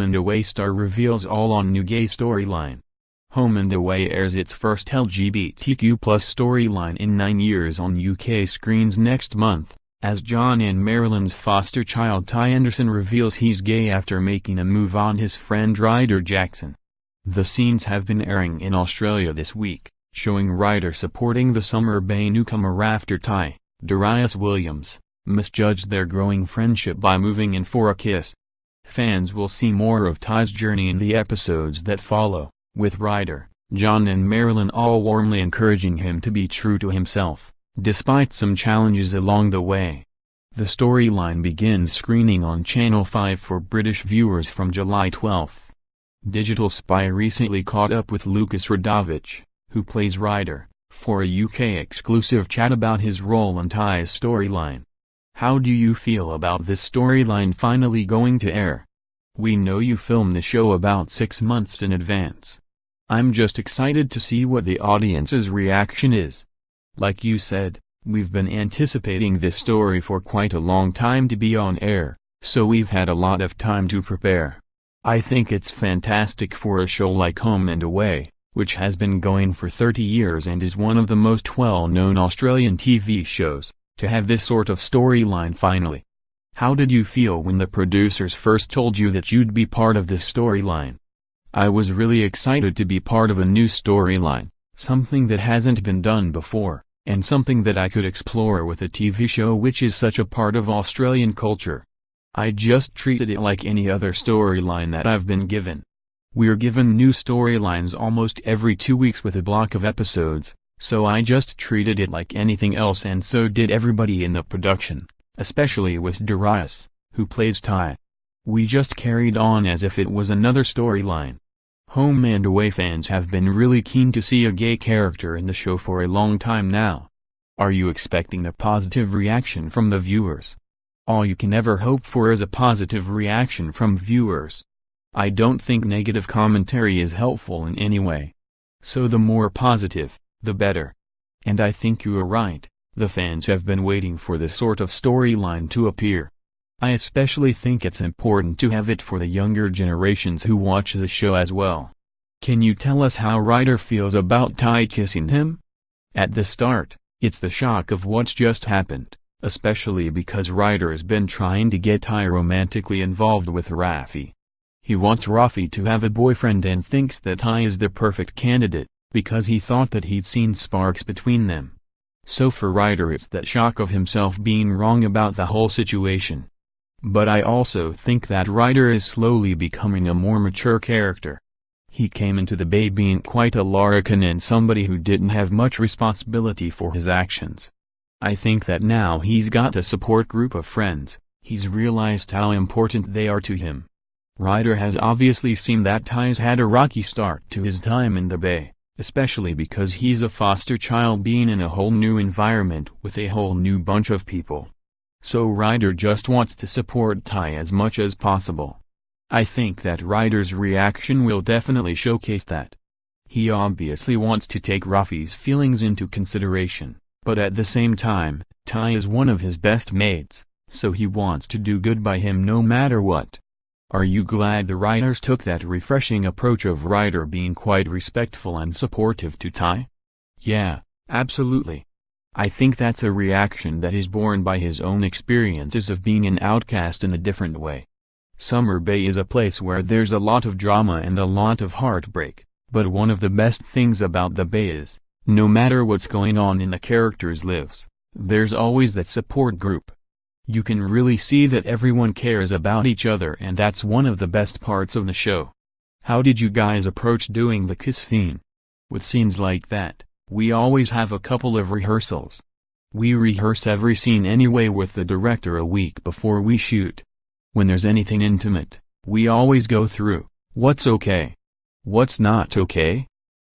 and Away star reveals all on new gay storyline. Home and Away airs its first LGBTQ+ storyline in 9 years on UK screens next month, as John and Marilyn's foster child Ty Anderson reveals he's gay after making a move on his friend Ryder Jackson. The scenes have been airing in Australia this week, showing Ryder supporting the Summer Bay newcomer after Ty, Darius Williams, misjudged their growing friendship by moving in for a kiss. Fans will see more of Ty's journey in the episodes that follow, with Ryder, John and Marilyn all warmly encouraging him to be true to himself, despite some challenges along the way. The storyline begins screening on Channel 5 for British viewers from July 12. Digital Spy recently caught up with Lucas Radovich, who plays Ryder, for a UK exclusive chat about his role in Ty's storyline. How do you feel about this storyline finally going to air? We know you filmed the show about 6 months in advance. I'm just excited to see what the audience's reaction is. Like you said, we've been anticipating this story for quite a long time to be on air, so we've had a lot of time to prepare. I think it's fantastic for a show like Home and Away, which has been going for 30 years and is one of the most well-known Australian TV shows, to have this sort of storyline finally. How did you feel when the producers first told you that you'd be part of this storyline? I was really excited to be part of a new storyline, something that hasn't been done before, and something that I could explore with a TV show which is such a part of Australian culture. I just treated it like any other storyline that I've been given. We're given new storylines almost every 2 weeks with a block of episodes, so I just treated it like anything else, and so did everybody in the production, especially with Darius, who plays Ty. We just carried on as if it was another storyline. Home and Away fans have been really keen to see a gay character in the show for a long time now. Are you expecting a positive reaction from the viewers? All you can ever hope for is a positive reaction from viewers. I don't think negative commentary is helpful in any way. So the more positive, the better. And I think you are right, the fans have been waiting for this sort of storyline to appear. I especially think it's important to have it for the younger generations who watch the show as well. Can you tell us how Ryder feels about Ty kissing him? At the start, it's the shock of what's just happened, especially because Ryder has been trying to get Ty romantically involved with Rafi. He wants Rafi to have a boyfriend and thinks that Ty is the perfect candidate, because he thought that he'd seen sparks between them. So for Ryder it's that shock of himself being wrong about the whole situation. But I also think that Ryder is slowly becoming a more mature character. He came into the Bay being quite a larrikin and somebody who didn't have much responsibility for his actions. I think that now he's got a support group of friends, he's realized how important they are to him. Ryder has obviously seen that Ty's had a rocky start to his time in the Bay, especially because he's a foster child being in a whole new environment with a whole new bunch of people. So Ryder just wants to support Ty as much as possible. I think that Ryder's reaction will definitely showcase that. He obviously wants to take Rafi's feelings into consideration, but at the same time, Ty is one of his best mates, so he wants to do good by him no matter what. Are you glad the writers took that refreshing approach of Ryder being quite respectful and supportive to Ty? Yeah, absolutely. I think that's a reaction that is born by his own experiences of being an outcast in a different way. Summer Bay is a place where there's a lot of drama and a lot of heartbreak, but one of the best things about the Bay is, no matter what's going on in the characters' lives, there's always that support group. You can really see that everyone cares about each other, and that's one of the best parts of the show. How did you guys approach doing the kiss scene? With scenes like that, we always have a couple of rehearsals. We rehearse every scene anyway with the director a week before we shoot. When there's anything intimate, we always go through, what's okay? What's not okay?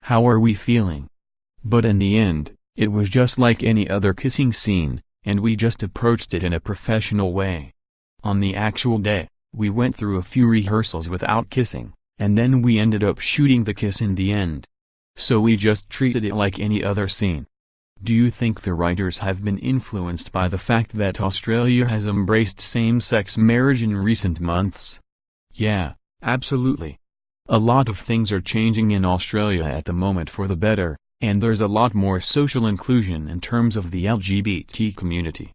How are we feeling? But in the end, it was just like any other kissing scene, and we just approached it in a professional way. On the actual day, we went through a few rehearsals without kissing, and then we ended up shooting the kiss in the end. So we just treated it like any other scene. Do you think the writers have been influenced by the fact that Australia has embraced same-sex marriage in recent months? Yeah, Absolutely. A lot of things are changing in Australia at the moment for the better, and there's a lot more social inclusion in terms of the LGBT community.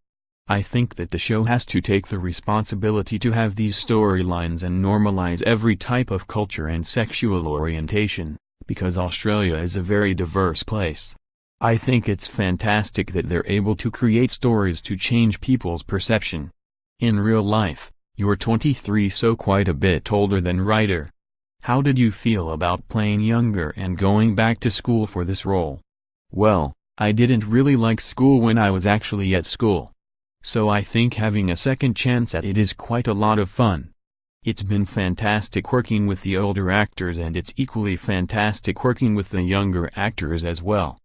I think that the show has to take the responsibility to have these storylines and normalize every type of culture and sexual orientation, because Australia is a very diverse place. I think it's fantastic that they're able to create stories to change people's perception. In real life, you're 23, so quite a bit older than Ryder. How did you feel about playing younger and going back to school for this role? Well, I didn't really like school when I was actually at school. So I think having a second chance at it is quite a lot of fun. It's been fantastic working with the older actors, and it's equally fantastic working with the younger actors as well.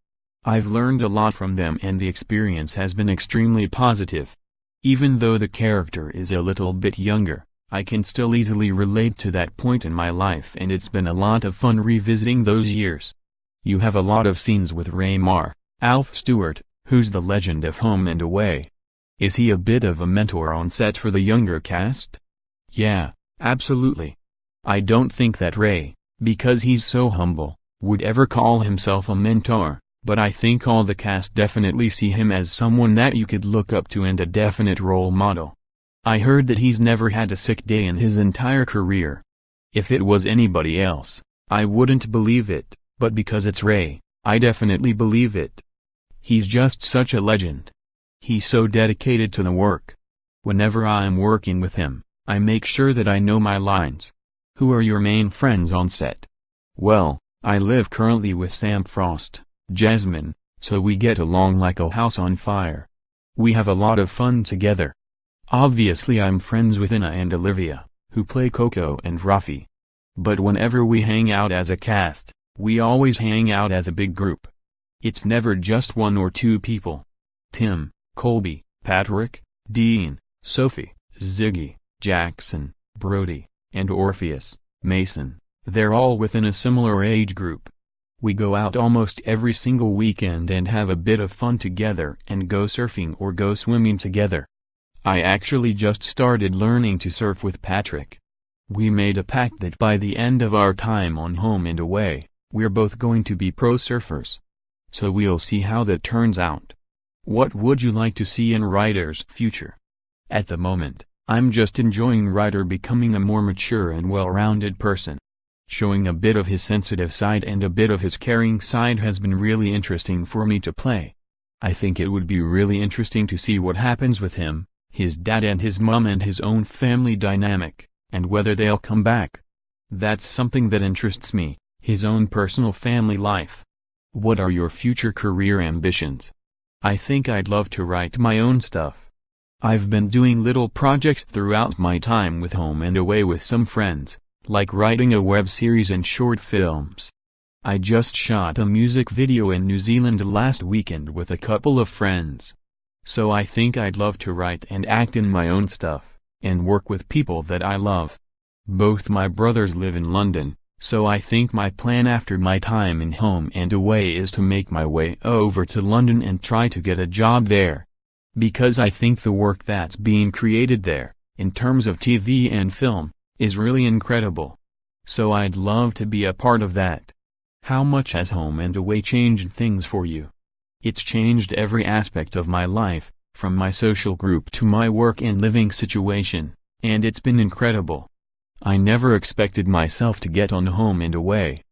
I've learned a lot from them, and the experience has been extremely positive. Even though the character is a little bit younger, I can still easily relate to that point in my life, and it's been a lot of fun revisiting those years. You have a lot of scenes with Raymar, Alf Stewart, who's the legend of Home and Away. Is he a bit of a mentor on set for the younger cast? Yeah, absolutely. I don't think that Ray, because he's so humble, would ever call himself a mentor, but I think all the cast definitely see him as someone that you could look up to and a definite role model. I heard that he's never had a sick day in his entire career. If it was anybody else, I wouldn't believe it, but because it's Ray, I definitely believe it. He's just such a legend. He's so dedicated to the work. Whenever I'm working with him, I make sure that I know my lines. Who are your main friends on set? Well, I live currently with Sam Frost, Jasmine, so we get along like a house on fire. We have a lot of fun together. Obviously I'm friends with Inna and Olivia, who play Coco and Rafi. But whenever we hang out as a cast, we always hang out as a big group. It's never just one or two people. Tim, Colby, Patrick, Dean, Sophie, Ziggy, Jackson, Brody, and Orpheus, Mason, they're all within a similar age group. We go out almost every single weekend and have a bit of fun together and go surfing or go swimming together. I actually just started learning to surf with Patrick. We made a pact that by the end of our time on Home and Away, we're both going to be pro surfers. So we'll see how that turns out. What would you like to see in Ryder's future? At the moment, I'm just enjoying Ryder becoming a more mature and well-rounded person. Showing a bit of his sensitive side and a bit of his caring side has been really interesting for me to play. I think it would be really interesting to see what happens with him, his dad and his mom, and his own family dynamic, and whether they'll come back. That's something that interests me, his own personal family life. What are your future career ambitions? I think I'd love to write my own stuff. I've been doing little projects throughout my time with Home and Away with some friends, like writing a web series and short films. I just shot a music video in New Zealand last weekend with a couple of friends. So I think I'd love to write and act in my own stuff, and work with people that I love. Both my brothers live in London, so I think my plan after my time in Home and Away is to make my way over to London and try to get a job there. Because I think the work that's being created there, in terms of TV and film, is really incredible. So I'd love to be a part of that. How much has Home and Away changed things for you? It's changed every aspect of my life, from my social group to my work and living situation, and it's been incredible. I never expected myself to get on Home and Away.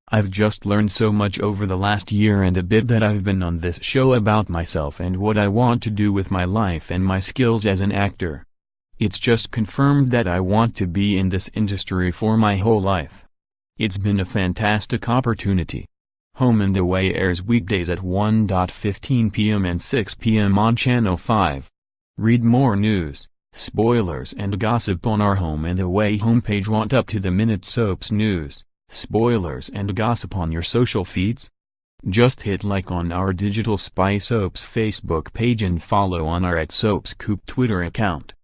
I've just learned so much over the last year and a bit that I've been on this show about myself and what I want to do with my life and my skills as an actor. It's just confirmed that I want to be in this industry for my whole life. It's been a fantastic opportunity. Home and Away airs weekdays at 1:15 p.m. and 6 p.m. on Channel 5. Read more news, spoilers and gossip on our Home and Away homepage. Want up-to-the-minute soaps news, spoilers and gossip on your social feeds? Just hit like on our Digital Spy Soaps Facebook page and follow on our @SoapScoop Twitter account.